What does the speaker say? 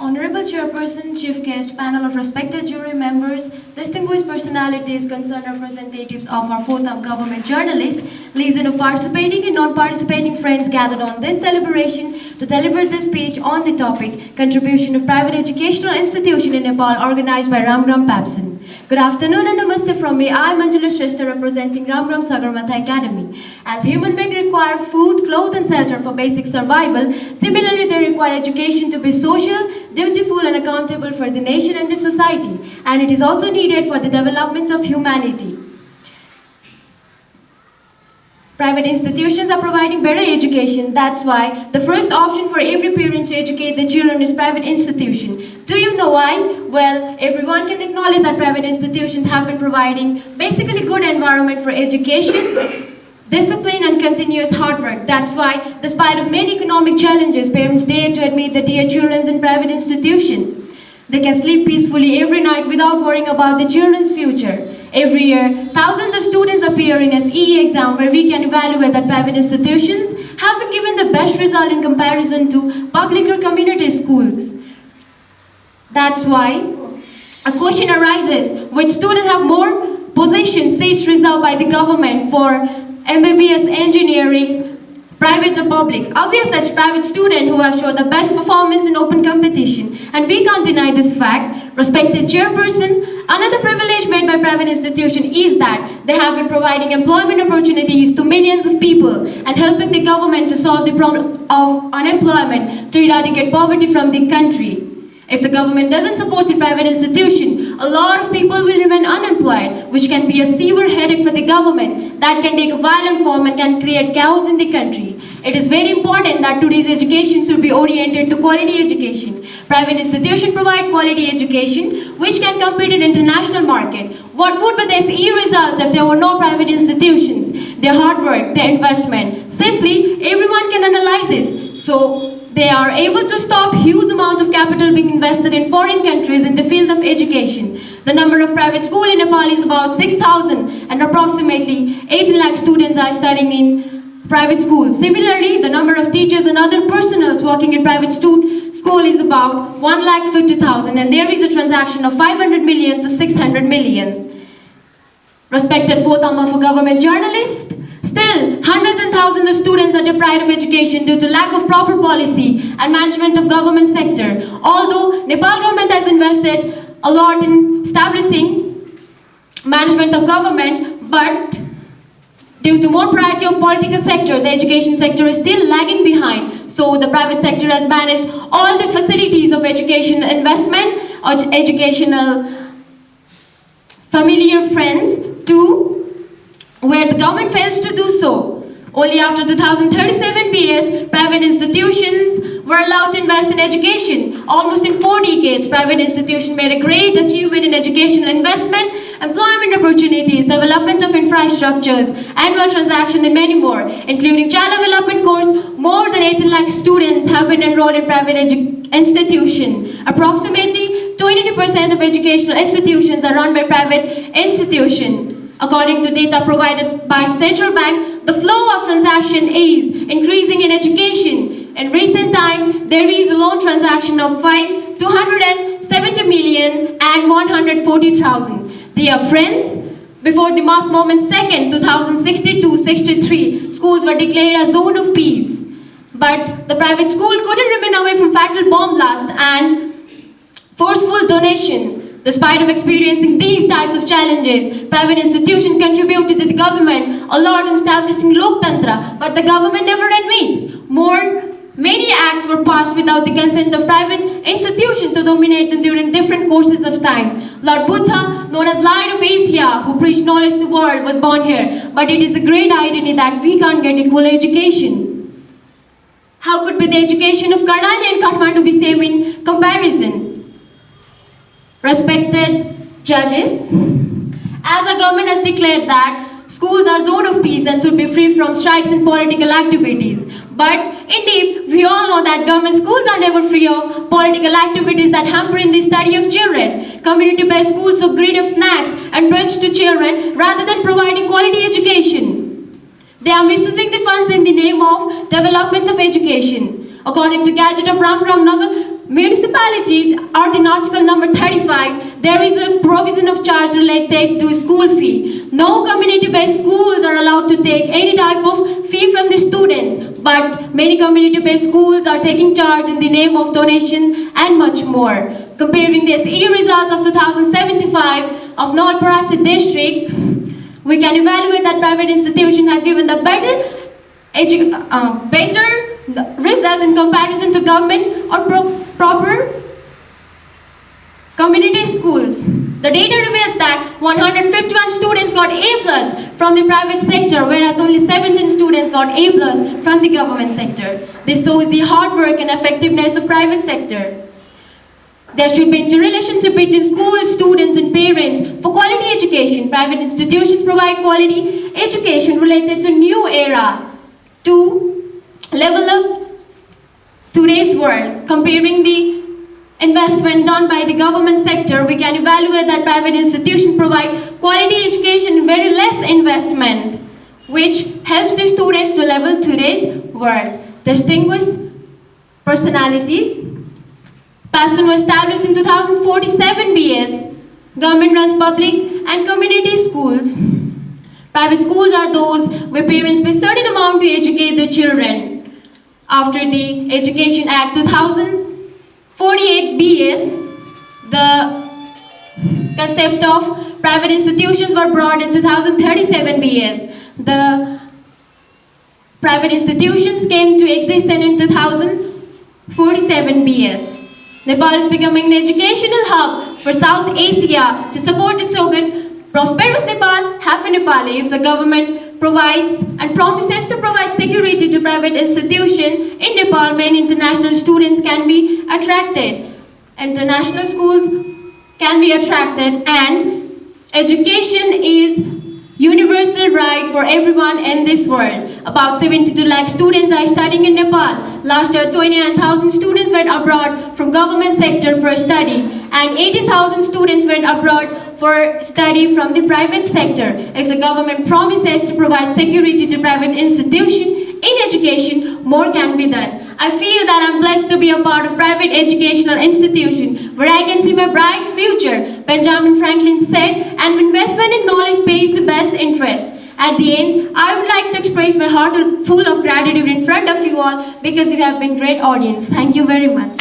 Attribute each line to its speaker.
Speaker 1: Honorable Chairperson, Chief Guest, panel of respected jury members, distinguished personalities, concerned representatives of our fourth-arm government journalists, legion of participating and non-participating friends gathered on this deliberation to deliver this speech on the topic, Contribution of Private Educational Institution in Nepal, organized by Ramgram Pabson. Good afternoon and namaste from me. I am Manjula Shrestha representing Ramgram Sagarmatha Academy. As human beings require food, clothes and shelter for basic survival, similarly they require education to be social, dutiful and accountable for the nation and the society, and it is also needed for the development of humanity. Private institutions are providing better education. That's why the first option for every parent to educate their children is private institution. Do you know why? Well, everyone can acknowledge that private institutions have been providing basically good environment for education, discipline and continuous hard work. That's why, despite of many economic challenges, parents dare to admit their dear children in private institution. They can sleep peacefully every night without worrying about the children's future. Every year, thousands of students appear in SEE exam where we can evaluate that private institutions have been given the best result in comparison to public or community schools. That's why a question arises, which students have more position seats reserved by the government for MBBS engineering, private or public? Obviously, it's private students who have shown the best performance in open competition, and we can't deny this fact. Respected Chairperson, another privilege made by private institutions is that they have been providing employment opportunities to millions of people and helping the government to solve the problem of unemployment to eradicate poverty from the country. If the government doesn't support the private institution, a lot of people will remain unemployed, which can be a severe headache for the government that can take a violent form and can create chaos in the country. It is very important that today's education should be oriented to quality education. Private institutions provide quality education, which can compete in international market. What would be the SE results if there were no private institutions? Their hard work, their investment. Simply, everyone can analyze this. So, they are able to stop huge amount of capital being invested in foreign countries in the field of education. The number of private schools in Nepal is about 6,000 and approximately 8 lakh students are studying in private schools. Similarly, the number of teachers and other personnel working in private school is about 1,50,000 and there is a transaction of 500 million to 600 million. Respected fourth arm of a government journalist, still, hundreds and thousands of students are deprived of education due to lack of proper policy and management of government sector. Although Nepal government has invested a lot in establishing management of government, but due to more priority of political sector, the education sector is still lagging behind. So the private sector has managed all the facilities of education investment or educational familiar friends to where the government fails to do so. Only after 2037 BS, private institutions were allowed to invest in education. Almost in 4 decades, private institutions made a great achievement in educational investment, employment opportunities, development of infrastructures, annual transaction and many more, including child development course. More than 18 lakh students have been enrolled in private institutions. Approximately 22% of educational institutions are run by private institutions. According to data provided by Central Bank, the flow of transaction is increasing in education. In recent time, there is a loan transaction of 270 million and 140,000. Dear friends, before the mass movement second, 2062-63, schools were declared a zone of peace. But the private school couldn't remain away from fatal bomb blast and forceful donation. Despite of experiencing these types of challenges, private institutions contributed to the government a lot in establishing Loktantra, but the government never admits. Many acts were passed without the consent of private institutions to dominate them during different courses of time. Lord Buddha, known as Light of Asia, who preached knowledge to the world, was born here. But it is a great irony that we can't get equal education. How could be the education of Karnali and Kathmandu be same in comparison? Respected judges, as the government has declared that schools are zone of peace and should be free from strikes and political activities. But indeed, we all know that government schools are never free of political activities that hamper in the study of children. Community-based schools so greed of snacks and brunch to children rather than providing quality education. They are misusing the funds in the name of development of education. According to Gadget of Ramgram Nagar municipality, article number 35, there is a provision of charge related to school fee. No community-based schools are allowed to take any type of fee from the students, but many community-based schools are taking charge in the name of donation and much more. Comparing the SE results of 2075 of Nawalparasi district, we can evaluate that private institutions have given the better results in comparison to government or proper community schools. The data reveals that 151 students got A+ from the private sector, whereas only 17 students got A+ from the government sector. This shows the hard work and effectiveness of private sector. There should be interrelationship between schools, students and parents for quality education. Private institutions provide quality education related to new era to level up today's world. Comparing the investment done by the government sector, we can evaluate that private institutions provide quality education in very less investment, which helps the student to level today's world. Distinguished personalities. Pabson was established in 2047 BS. Government runs public and community schools. Private schools are those where parents pay certain amount to educate their children. After the Education Act 2048 BS, the concept of private institutions were brought in 2037 BS. The private institutions came to existence in 2047 BS. Nepal is becoming an educational hub for South Asia. To support the slogan, Prosperous Nepal, Happy Nepali, if the government provides and promises to provide security to private institutions in Nepal, many international students can be attracted. International schools can be attracted, and education is universal right for everyone in this world. About 72 lakh students are studying in Nepal. Last year, 29,000 students went abroad from government sector for study, and 18,000 students went abroad for study from the private sector. If the government promises to provide security to private institutions in education, more can be done. I feel that I'm blessed to be a part of private educational institution where I can see my bright future. Benjamin Franklin said, and investment in knowledge pays the best interest. At the end, I would like to express my heart full of gratitude in front of you all because you have been a great audience. Thank you very much.